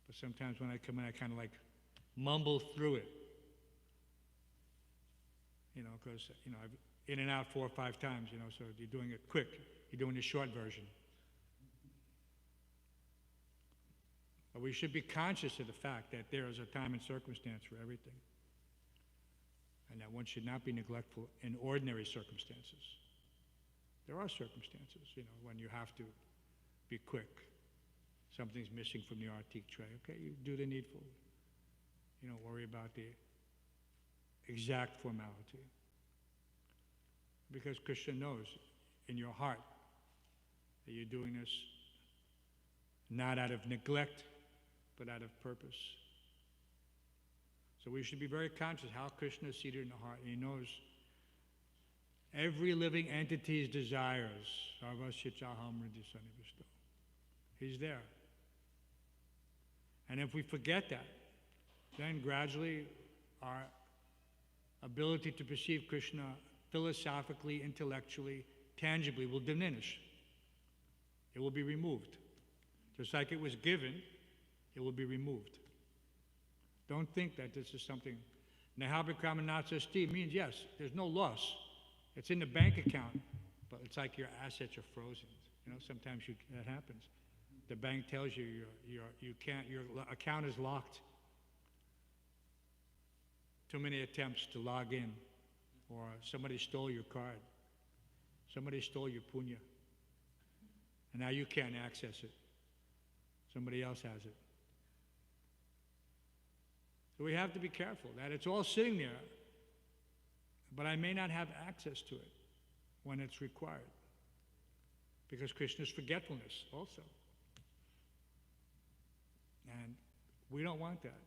But sometimes when I come in, I kind of like mumble through it. Because, I've in and out 4 or 5 times, so you're doing it quick. You're doing the short version. But we should be conscious of the fact that there is a time and circumstance for everything. And that one should not be neglectful in ordinary circumstances. There are circumstances, when you have to be quick. Something's missing from the artique tray. Okay, you do the needful. You don't worry about the exact formality. Because Krishna knows in your heart that you're doing this not out of neglect, but out of purpose. So we should be very conscious how Krishna is seated in the heart. And he knows every living entity's desires. He's there. And if we forget that, then gradually our ability to perceive Krishna philosophically, intellectually, tangibly will diminish. It will be removed. Just like it was given, it will be removed. Don't think that this is something. Nahabhikramanasasti means yes, there's no loss. It's in the bank account, but it's like your assets are frozen. Sometimes that happens. The bank tells you your account is locked. Too many attempts to log in, or somebody stole your card. Somebody stole your punya. And now you can't access it. Somebody else has it. So we have to be careful that it's all sitting there, but I may not have access to it when it's required. Because Krishna's forgetfulness also. And we don't want that.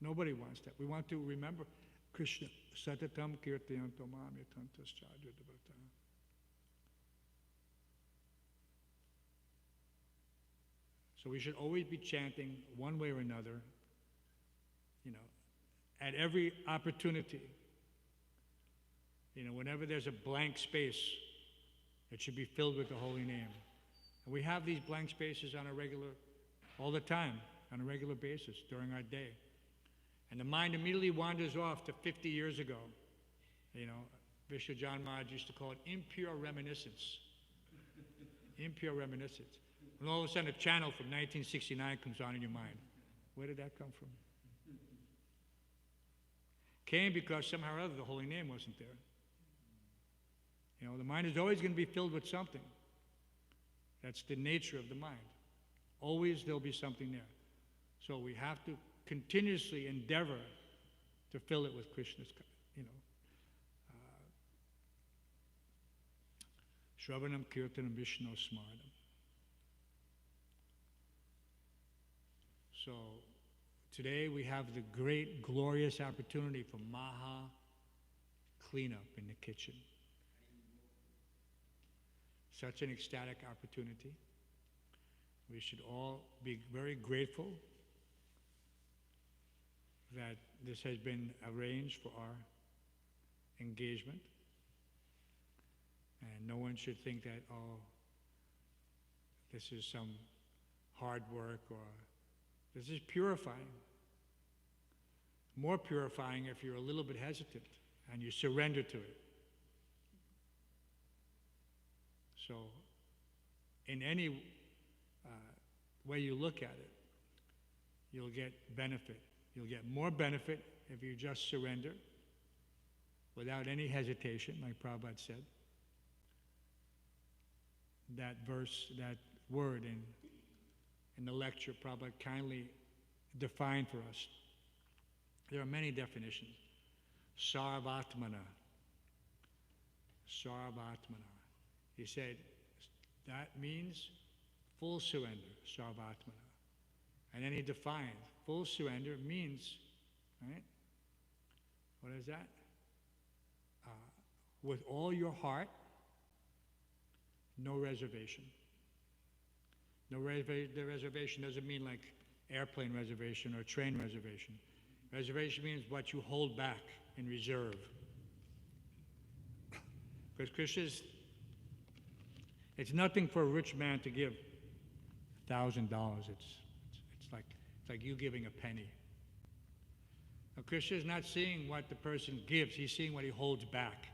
Nobody wants that. We want to remember Krishna. Satatam kirtayanto mam yatantaschadya devrata. So we should always be chanting one way or another, at every opportunity. Whenever there's a blank space, it should be filled with the holy name. And we have these blank spaces all the time, on a regular basis during our day. And the mind immediately wanders off to 50 years ago. Vishnu John Maharaj used to call it impure reminiscence. Impure reminiscence. And all of a sudden a channel from 1969 comes on in your mind. Where did that come from? Came because somehow or other the holy name wasn't there. The mind is always going to be filled with something. That's the nature of the mind. Always there'll be something there. So we have to continuously endeavor to fill it with Krishna's, Shravanam Kirtanam Vishnu Smaranam. So today we have the great, glorious opportunity for Maha cleanup in the kitchen. Such an ecstatic opportunity. We should all be very grateful that this has been arranged for our engagement. And no one should think that, this is some hard work, or this is purifying. More purifying if you're a little bit hesitant and you surrender to it. So, in any way you look at it, you'll get benefit. You'll get more benefit if you just surrender without any hesitation, like Prabhupada said. That verse, that word in the lecture Prabhupada kindly defined for us. There are many definitions. Sarvatmana. Sarvatmana. He said that means full surrender, sarvatmana. And then he defined full surrender means, right? What is that? With all your heart, no reservation. The reservation doesn't mean like airplane reservation or train reservation. Reservation means what you hold back in reserve. Because Krishna's, it's nothing for a rich man to give $1,000. It's like you giving a penny. Now, Krishna is not seeing what the person gives; he's seeing what he holds back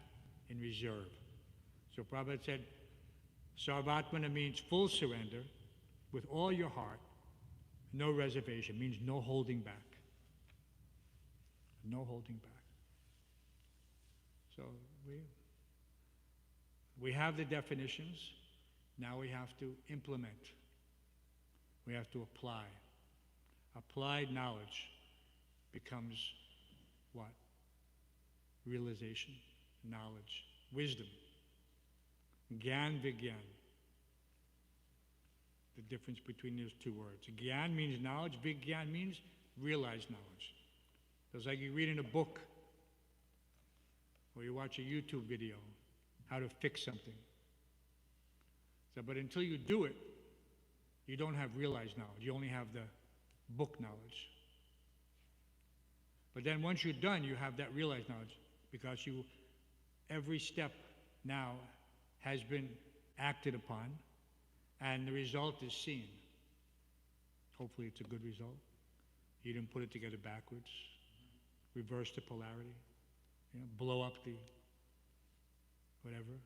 in reserve. So Prabhupada said, Sarvatmana means full surrender with all your heart, no reservation, means no holding back. No holding back. So we have the definitions. Now we have to implement. We have to apply. Applied knowledge becomes what? Realization, knowledge, wisdom. Gyan Vigyan. The difference between those two words. Gyan means knowledge, Vigyan means realized knowledge. It's like you read in a book or you watch a YouTube video how to fix something. So, but until you do it, you don't have realized knowledge. You only have the book knowledge. But then once you're done, you have that realized knowledge because every step now has been acted upon and the result is seen. Hopefully it's a good result. You didn't put it together backwards, reverse the polarity, blow up the whatever.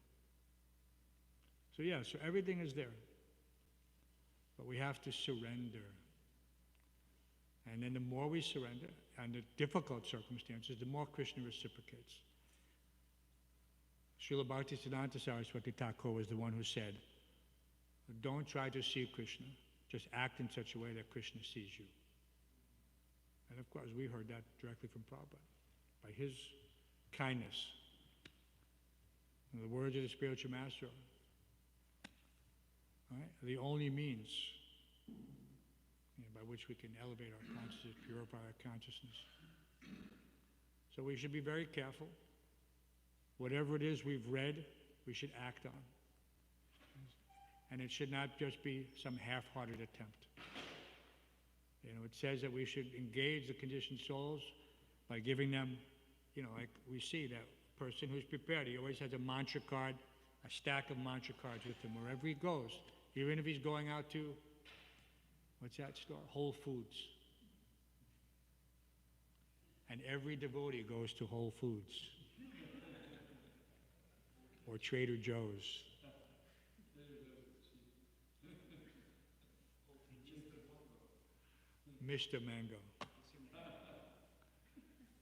So yeah, so everything is there. But we have to surrender. And then the more we surrender, under difficult circumstances, the more Krishna reciprocates. Srila Bhaktisiddhanta Saraswati Thakur was the one who said, don't try to see Krishna, just act in such a way that Krishna sees you. And of course, we heard that directly from Prabhupada, by his kindness. And the words of the spiritual master, right, are the only means by which we can elevate our consciousness, purify our consciousness. So we should be very careful. Whatever it is we've read, we should act on. And it should not just be some half-hearted attempt. It says that we should engage the conditioned souls by giving them, like we see that person who's prepared. He always has a mantra card, a stack of mantra cards with him wherever he goes. Even if he's going out to, what's that store? Whole Foods. And every devotee goes to Whole Foods. Or Trader Joe's. Mr. Mango.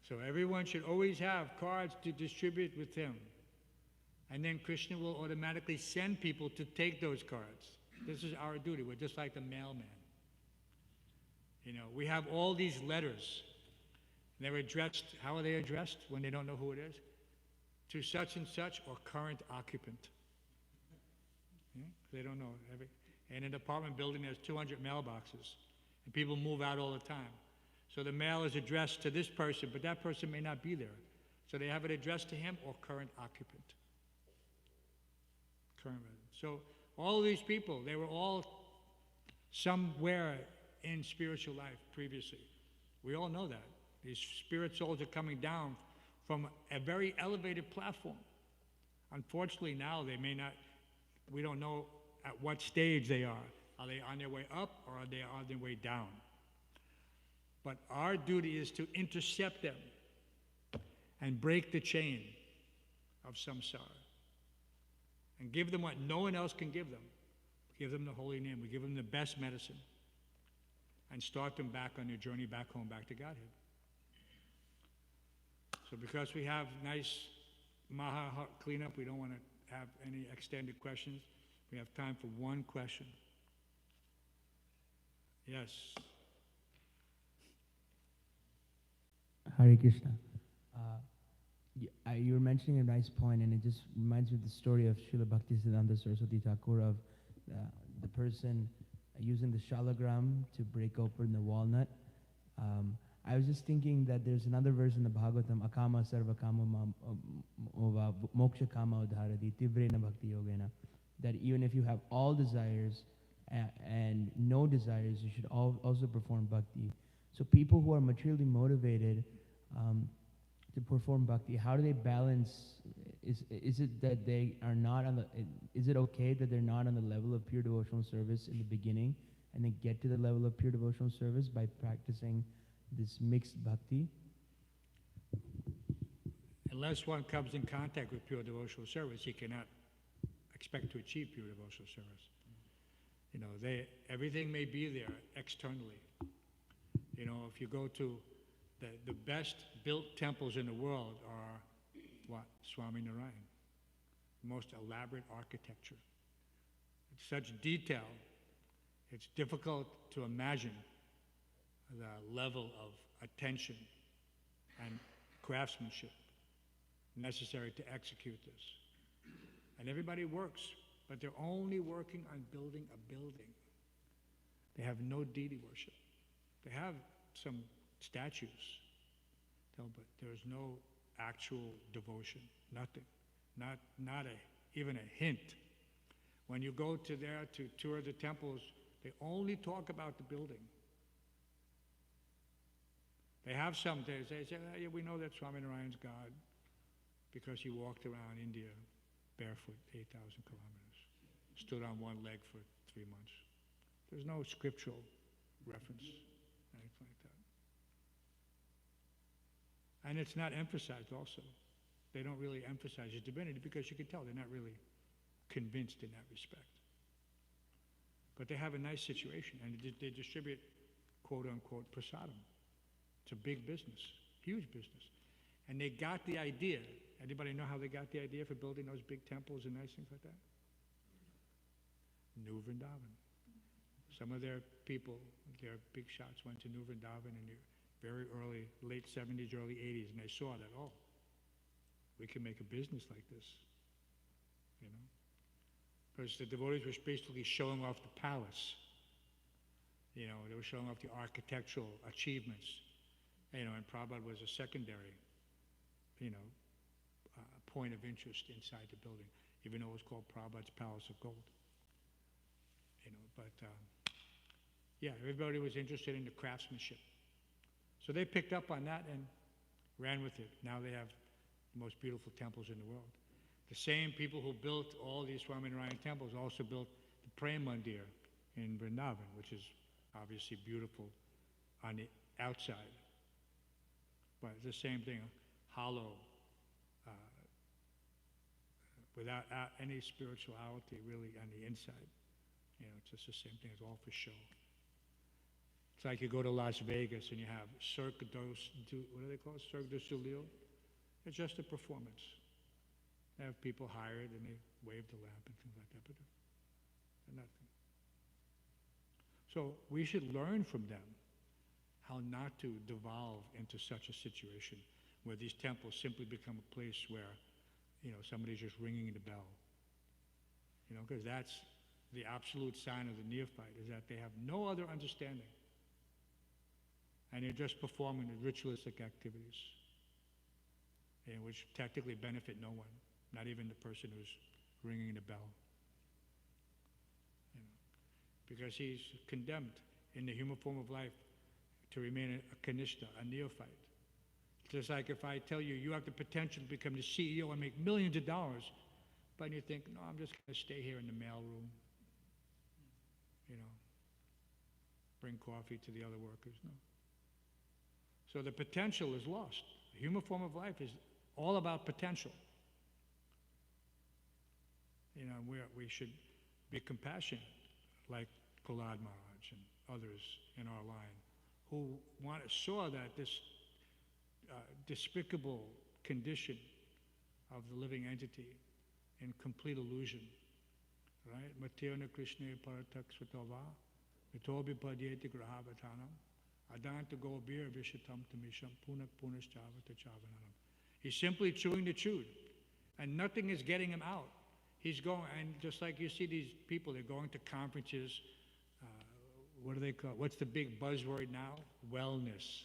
So everyone should always have cards to distribute with him. And then Krishna will automatically send people to take those cards. This is our duty. We're just like the mailman. We have all these letters. They're addressed, how are they addressed when they don't know who it is? To such and such or current occupant. They don't know. In an apartment building, there's 200 mailboxes. And people move out all the time. So the mail is addressed to this person, but that person may not be there. So they have it addressed to him or current occupant. Current resident. So all of these people, they were all somewhere in spiritual life previously. We all know that. These spirit souls are coming down from a very elevated platform. Unfortunately now they may not, we don't know at what stage they are. Are they on their way up or are they on their way down? But our duty is to intercept them and break the chain of samsara and give them what no one else can give them. Give them the holy name. We give them the best medicine and start them back on their journey back home, back to Godhead. So because we have nice Maha cleanup, we don't want to have any extended questions. We have time for one question. Yes. Hare Krishna. You were mentioning a nice point, and it just reminds me of the story of Srila Bhaktisiddhanta Saraswati Thakur of the person using the shalagram to break open the walnut. I was just thinking that there's another verse in the Bhāgavatam, akama sarva kama moksha kama udharati tivrena bhakti yogena, that even if you have all desires and no desires, you should also perform bhakti. So people who are materially motivated to perform bhakti, how do they balance? Is it that they are not on the? Is it okay that they're not on the level of pure devotional service in the beginning, and then get to the level of pure devotional service by practicing this mixed bhakti? Unless one comes in contact with pure devotional service, he cannot expect to achieve pure devotional service. You know, everything may be there externally. You know, if you go to the best built temples in the world are what? Swami Narayan. Most elaborate architecture. It's such detail, it's difficult to imagine the level of attention and craftsmanship necessary to execute this. And everybody works, but they're only working on building a building. They have no deity worship. They have some statues, but there's no actual devotion, nothing, not even a hint. When you go to there to tour the temples, they only talk about the building. They have some days, they say, oh, yeah, we know that Swami Narayan's God because he walked around India barefoot 8,000 kilometers, stood on one leg for 3 months. There's no scriptural reference, anything like that. And it's not emphasized also. They don't really emphasize his divinity because you can tell they're not really convinced in that respect. But they have a nice situation, and they distribute quote-unquote prasadam. It's a big business, huge business. And they got the idea. Anybody know how they got the idea for building those big temples and nice things like that? New Vrindavan. Some of their people, their big shots, went to New Vrindavan in the very early, late 70s, early 80s, and they saw that, oh, we can make a business like this, you know? Because the devotees were basically showing off the palace. You know, they were showing off the architectural achievements. You know, and Prabhupada was a secondary, you know, point of interest inside the building, even though it was called Prabhupada's Palace of Gold. You know, but yeah, everybody was interested in the craftsmanship. So they picked up on that and ran with it. Now they have the most beautiful temples in the world. The same people who built all these Swaminarayan temples also built the Prem Mandir in Vrindavan, which is obviously beautiful on the outside. But it's the same thing, hollow, without any spirituality really on the inside. You know, it's just the same thing, it's all for show. It's like you go to Las Vegas and you have Cirque du, what do they call it? Cirque du Soleil. It's just a performance. They have people hired and they wave the lamp and things like that, but they're nothing. So we should learn from them how not to devolve into such a situation where these temples simply become a place where, you know, somebody's just ringing the bell. You know, because that's the absolute sign of the neophyte, is that they have no other understanding. And they're just performing the ritualistic activities, which technically benefit no one, not even the person who's ringing the bell. You know, because he's condemned in the human form of life to remain a kanishta, a neophyte. Just like if I tell you, you have the potential to become the CEO and make millions of dollars, but you think, no, I'm just going to stay here in the mailroom, you know, bring coffee to the other workers. No. So the potential is lost. The human form of life is all about potential. You know, we should be compassionate, like Prahlad Maharaj and others in our line, who saw that this despicable condition of the living entity in complete illusion, right? Matyana Krishna Paratak Svatava, Vitobi padyeti grahavatanam. Adanta gobir vishatam tamisham punak punaschavata chavananam. He's simply chewing the chewed, and nothing is getting him out. He's going, and just like you see these people, they're going to conferences. What do they call? What's the big buzzword now? Wellness.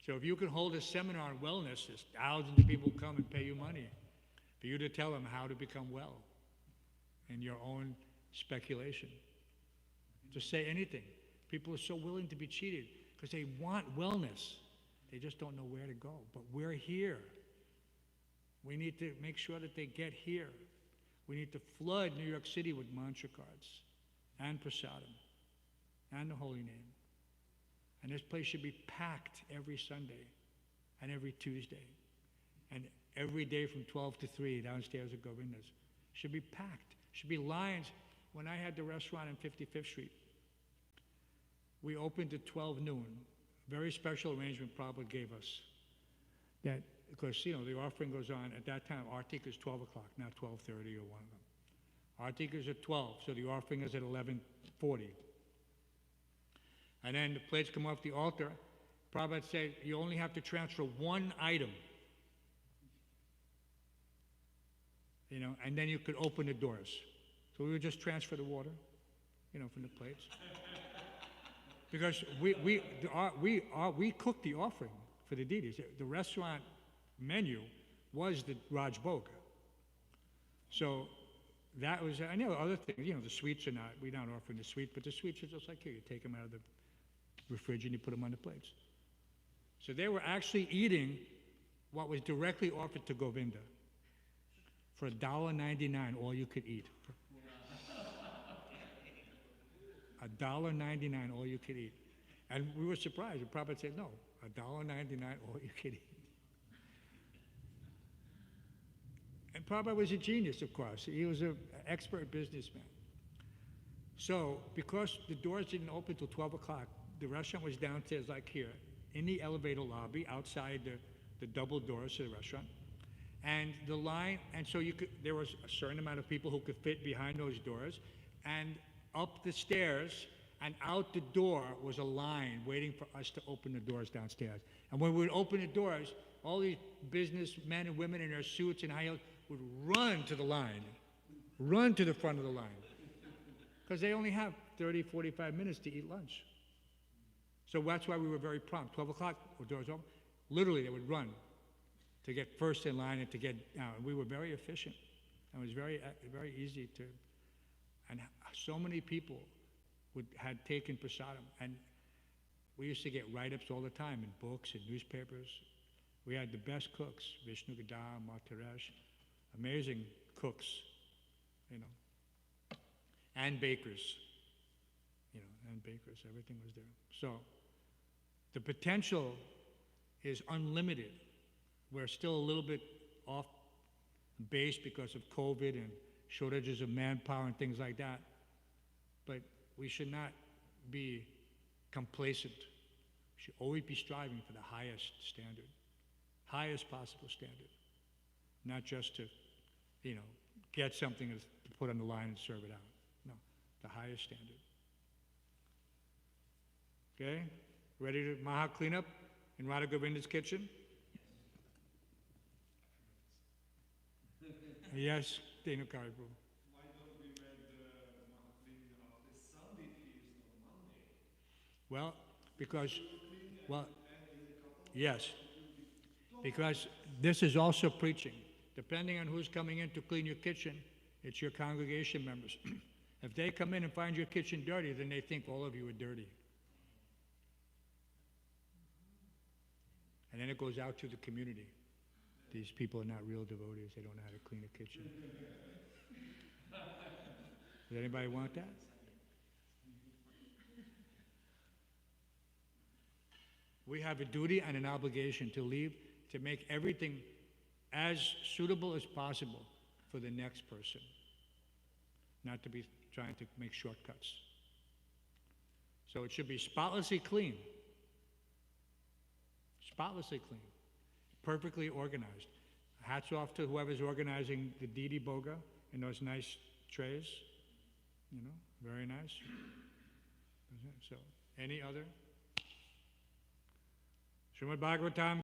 So if you can hold a seminar on wellness, there's thousands of people come and pay you money for you to tell them how to become well in your own speculation. Just say anything. People are so willing to be cheated because they want wellness. They just don't know where to go. But we're here. We need to make sure that they get here. We need to flood New York City with mantra cards and prasadam and the holy name. And this place should be packed every Sunday and every Tuesday and every day from 12 to 3 downstairs at Govinda's. Should be packed. Should be lines. When I had the restaurant on 55th Street, we opened at 12 noon. Very special arrangement Prabhupada gave us. That, because, you know, the offering goes on. At that time, Artika is 12 o'clock, not 12:30 or 1 of them. Artika is at 12, so the offering is at 11:40. And then the plates come off the altar. Prabhupada said, you only have to transfer one item. You know, and then you could open the doors. So we would just transfer the water, you know, from the plates. Because we cooked the offering for the deities. The restaurant menu was the Raj Bhoga. So that was, I know other things, you know, the sweets are not, we're not offering the sweet, but the sweets are just like here. You take them out of the fridge and you put them on the plates. So they were actually eating what was directly offered to Govinda for $1.99, all you could eat. $1.99, all you could eat. And we were surprised. And Prabhupada said, no, $1.99, all you could eat. And Prabhupada was a genius, of course. He was an expert businessman. So, because the doors didn't open till 12 o'clock, the restaurant was downstairs like here, in the elevator lobby, outside the double doors to the restaurant. And the line, and so there was a certain amount of people who could fit behind those doors. And up the stairs and out the door was a line waiting for us to open the doors downstairs. And when we would open the doors, all these businessmen and women in their suits and high heels would run to the line, run to the front of the line, because they only have 30, 45 minutes to eat lunch. So that's why we were very prompt. 12 o'clock, the doors open. Literally, they would run to get first in line and to get down. And we were very efficient. And it was very, very easy to, and so many people had taken prasadam. And we used to get write-ups all the time in books and newspapers. We had the best cooks, Vishnu Gadam, Mataresh, amazing cooks, you know, and bakers, you know, and bakers, everything was there. So the potential is unlimited. We're still a little bit off base because of COVID and shortages of manpower and things like that. But we should not be complacent. We should always be striving for the highest standard, highest possible standard, not just to, you know, get something to put on the line and serve it out. No, the highest standard. Okay? Ready to Maha cleanup in Radha Govinda's kitchen? Yes, Dhenukari Prabhu. Why don't we make the Maha cleaning of the Sunday feast on Monday? Well, because, well, yes, because this is also preaching. Depending on who's coming in to clean your kitchen, it's your congregation members. If they come in and find your kitchen dirty, then they think all of you are dirty. And then it goes out to the community. These people are not real devotees. They don't know how to clean a kitchen. Does anybody want that? We have a duty and an obligation to leave, to make everything as suitable as possible for the next person, not to be trying to make shortcuts. So it should be spotlessly clean. Spotlessly clean. Perfectly organized. Hats off to whoever's organizing the Didi Boga in those nice trays. You know, very nice. So, any other? Śrimad Bhāgavatam